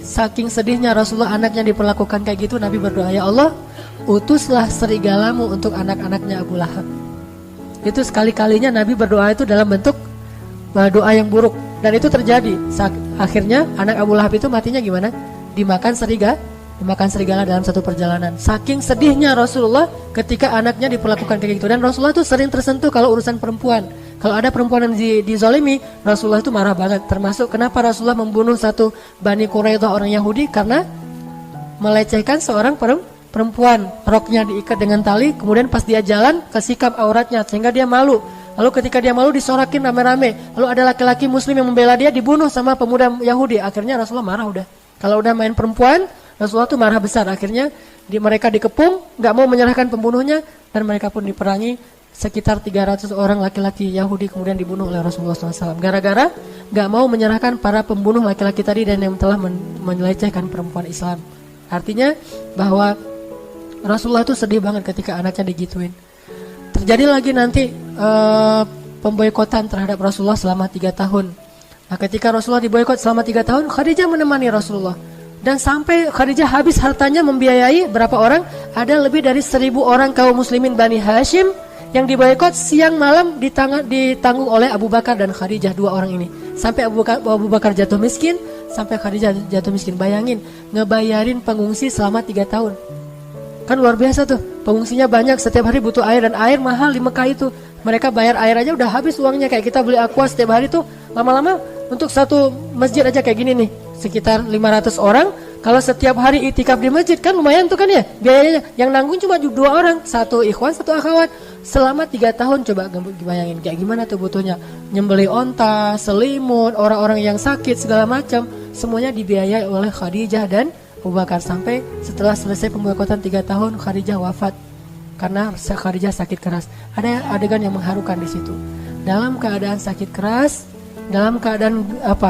Saking sedihnya Rasulullah anaknya diperlakukan kayak gitu, Nabi berdoa, ya Allah, utuslah serigalamu untuk anak-anaknya Abu Lahab. Itu sekali-kalinya Nabi berdoa itu dalam bentuk doa yang buruk. Dan itu terjadi. Akhirnya anak Abu Lahab itu matinya gimana? Dimakan serigala dalam satu perjalanan. Saking sedihnya Rasulullah ketika anaknya diperlakukan kayak gitu. Dan Rasulullah itu sering tersentuh kalau urusan perempuan. Kalau ada perempuan yang dizalimi, Rasulullah itu marah banget. Termasuk kenapa Rasulullah membunuh satu Bani Quraidah orang Yahudi, karena melecehkan seorang perempuan. Roknya diikat dengan tali, kemudian pas dia jalan kesikap auratnya sehingga dia malu. Lalu ketika dia malu disorakin rame-rame. Lalu ada laki-laki muslim yang membela dia, dibunuh sama pemuda Yahudi. Akhirnya Rasulullah marah udah. Kalau udah main perempuan, Rasulullah tuh marah besar. Akhirnya mereka dikepung, gak mau menyerahkan pembunuhnya, dan mereka pun diperangi. Sekitar 300 orang laki-laki Yahudi kemudian dibunuh oleh Rasulullah SAW. Gara-gara gak mau menyerahkan para pembunuh laki-laki tadi dan yang telah melecehkan perempuan Islam. Artinya bahwa Rasulullah itu sedih banget ketika anaknya digituin. Terjadi lagi nanti pemboikotan terhadap Rasulullah selama 3 tahun. Nah, ketika Rasulullah diboikot selama 3 tahun, Khadijah menemani Rasulullah. Dan sampai Khadijah habis hartanya membiayai berapa orang? Ada lebih dari 1.000 orang kaum muslimin Bani Hashim yang diboikot, siang malam ditanggung oleh Abu Bakar dan Khadijah, 2 orang ini. Sampai Abu Bakar jatuh miskin, sampai Khadijah jatuh miskin. Bayangin, ngebayarin pengungsi selama 3 tahun. Kan luar biasa tuh, pengungsinya banyak, setiap hari butuh air, dan air mahal di Mekah itu. Mereka bayar air aja udah habis uangnya, kayak kita beli aqua setiap hari tuh, lama-lama untuk satu masjid aja kayak gini nih, sekitar 500 orang. Kalau setiap hari itikaf di masjid kan lumayan tuh kan ya biayanya. Yang nanggung cuma 2 orang, 1 ikhwan, 1 akhwat. Selama 3 tahun coba bayangin kayak gimana tuh butuhnya. Nyembeli onta, selimut, orang-orang yang sakit segala macam, semuanya dibiayai oleh Khadijah dan Abu Bakar. Sampai setelah selesai pemboikotan 3 tahun, Khadijah wafat karena Khadijah sakit keras. Ada adegan yang mengharukan di situ. Dalam keadaan sakit keras, dalam keadaan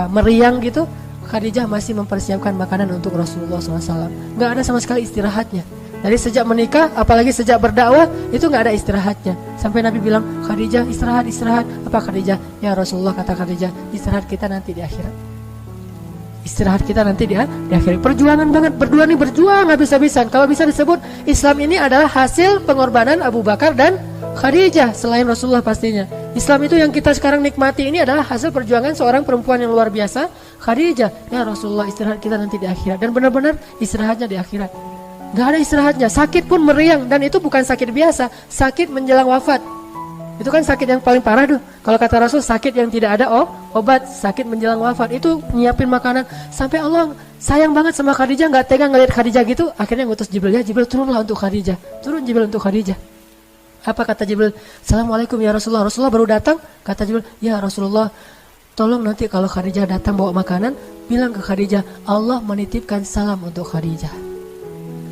meriang gitu, Khadijah masih mempersiapkan makanan untuk Rasulullah SAW. Gak ada sama sekali istirahatnya. Dari sejak menikah, apalagi sejak berdakwah, itu gak ada istirahatnya. Sampai Nabi bilang, Khadijah istirahat. Apa Khadijah? Ya Rasulullah, kata Khadijah, istirahat kita nanti di akhirat. Istirahat kita nanti di akhirat. Perjuangan banget, berdua nih berjuang habis-habisan. Kalau bisa disebut, Islam ini adalah hasil pengorbanan Abu Bakar dan Khadijah, selain Rasulullah pastinya. Islam itu yang kita sekarang nikmati ini adalah hasil perjuangan seorang perempuan yang luar biasa, Khadijah. Ya Rasulullah, istirahat kita nanti di akhirat. Dan benar-benar istirahatnya di akhirat. Gak ada istirahatnya, sakit pun meriang. Dan itu bukan sakit biasa, sakit menjelang wafat. Itu kan sakit yang paling parah tuh. Kalau kata Rasul, sakit yang tidak ada obat, sakit menjelang wafat. Itu nyiapin makanan. Sampai Allah sayang banget sama Khadijah, gak tega ngeliat Khadijah gitu. Akhirnya ngutus Jibril, ya Jibril turunlah untuk Khadijah. Turun Jibril untuk Khadijah. Apa kata Jibril? Assalamualaikum ya Rasulullah. Rasulullah baru datang. Kata Jibril, ya Rasulullah, tolong nanti kalau Khadijah datang bawa makanan, bilang ke Khadijah, Allah menitipkan salam untuk Khadijah.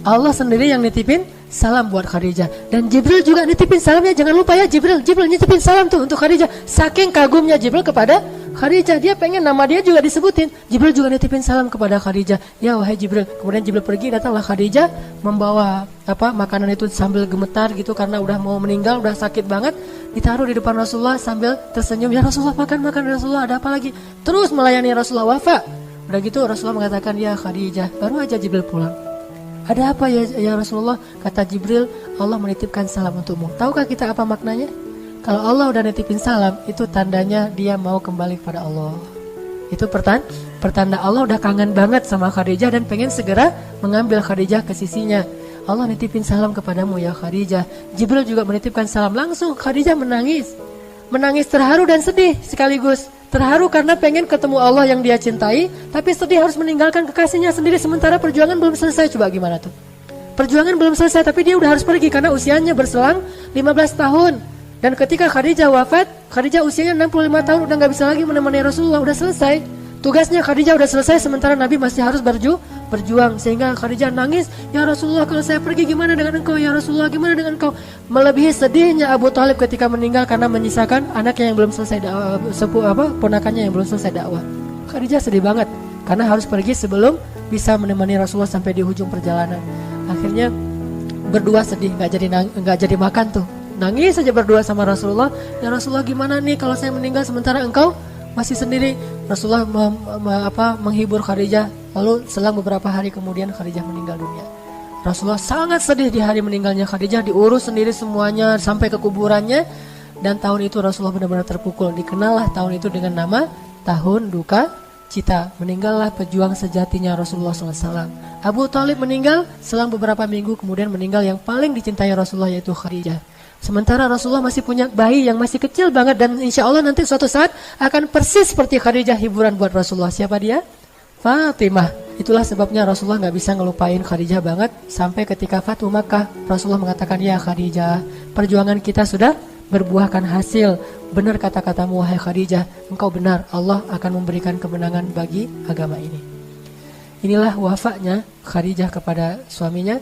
Allah sendiri yang nitipin salam buat Khadijah. Dan Jibril juga nitipin salamnya. Jangan lupa ya, Jibril nitipin salam tuh untuk Khadijah. Saking kagumnya Jibril kepada Khadijah, dia pengen nama dia juga disebutin. Jibril juga nitipin salam kepada Khadijah. Ya wahai Jibril. Kemudian Jibril pergi, datanglah Khadijah membawa makanan itu sambil gemetar gitu karena udah mau meninggal, udah sakit banget. Ditaruh di depan Rasulullah sambil tersenyum. Ya Rasulullah, makan Rasulullah, ada apa lagi? Terus melayani Rasulullah wafat. Udah gitu Rasulullah mengatakan, ya Khadijah, baru aja Jibril pulang. Ada apa ya Rasulullah? Kata Jibril, Allah menitipkan salam untukmu. Tahukah kita apa maknanya? Kalau Allah udah nitipin salam, itu tandanya dia mau kembali kepada Allah. Itu pertanda Allah udah kangen banget sama Khadijah dan pengen segera mengambil Khadijah ke sisinya. Allah nitipin salam kepadamu ya Khadijah. Jibril juga menitipkan salam. Langsung Khadijah menangis. Menangis terharu dan sedih sekaligus. Terharu karena pengen ketemu Allah yang dia cintai, tapi sedih harus meninggalkan kekasihnya sendiri sementara perjuangan belum selesai. Coba gimana tuh? Perjuangan belum selesai tapi dia udah harus pergi karena usianya berselang 15 tahun. Dan ketika Khadijah wafat, Khadijah usianya 65 tahun, udah gak bisa lagi menemani Rasulullah, udah selesai. Tugasnya Khadijah udah selesai sementara Nabi masih harus berjuang. Sehingga Khadijah nangis, ya Rasulullah kalau saya pergi gimana dengan engkau? Ya Rasulullah gimana dengan engkau? Melebihi sedihnya Abu Thalib ketika meninggal karena menyisakan anaknya yang belum selesai ponakannya yang belum selesai dakwah. Khadijah sedih banget karena harus pergi sebelum bisa menemani Rasulullah sampai di ujung perjalanan. Akhirnya berdua sedih, nggak jadi makan tuh. Nangis saja berdua sama Rasulullah. Ya Rasulullah gimana nih kalau saya meninggal sementara engkau masih sendiri? Rasulullah menghibur Khadijah. Lalu selang beberapa hari kemudian Khadijah meninggal dunia. Rasulullah sangat sedih di hari meninggalnya Khadijah, diurus sendiri semuanya sampai ke kuburannya. Dan tahun itu Rasulullah benar-benar terpukul. Dikenallah tahun itu dengan nama tahun duka cita. Meninggallah pejuang sejatinya Rasulullah SAW. Abu Thalib meninggal selang beberapa minggu kemudian meninggal yang paling dicintai Rasulullah, yaitu Khadijah. Sementara Rasulullah masih punya bayi yang masih kecil banget, dan insya Allah nanti suatu saat akan persis seperti Khadijah, hiburan buat Rasulullah. Siapa dia? Fatimah. Itulah sebabnya Rasulullah gak bisa ngelupain Khadijah banget. Sampai ketika Fatuh Makkah, Rasulullah mengatakan, ya Khadijah, perjuangan kita sudah berbuahkan hasil. Benar kata-katamu wahai Khadijah, engkau benar, Allah akan memberikan kemenangan bagi agama ini. Inilah wafatnya Khadijah kepada suaminya.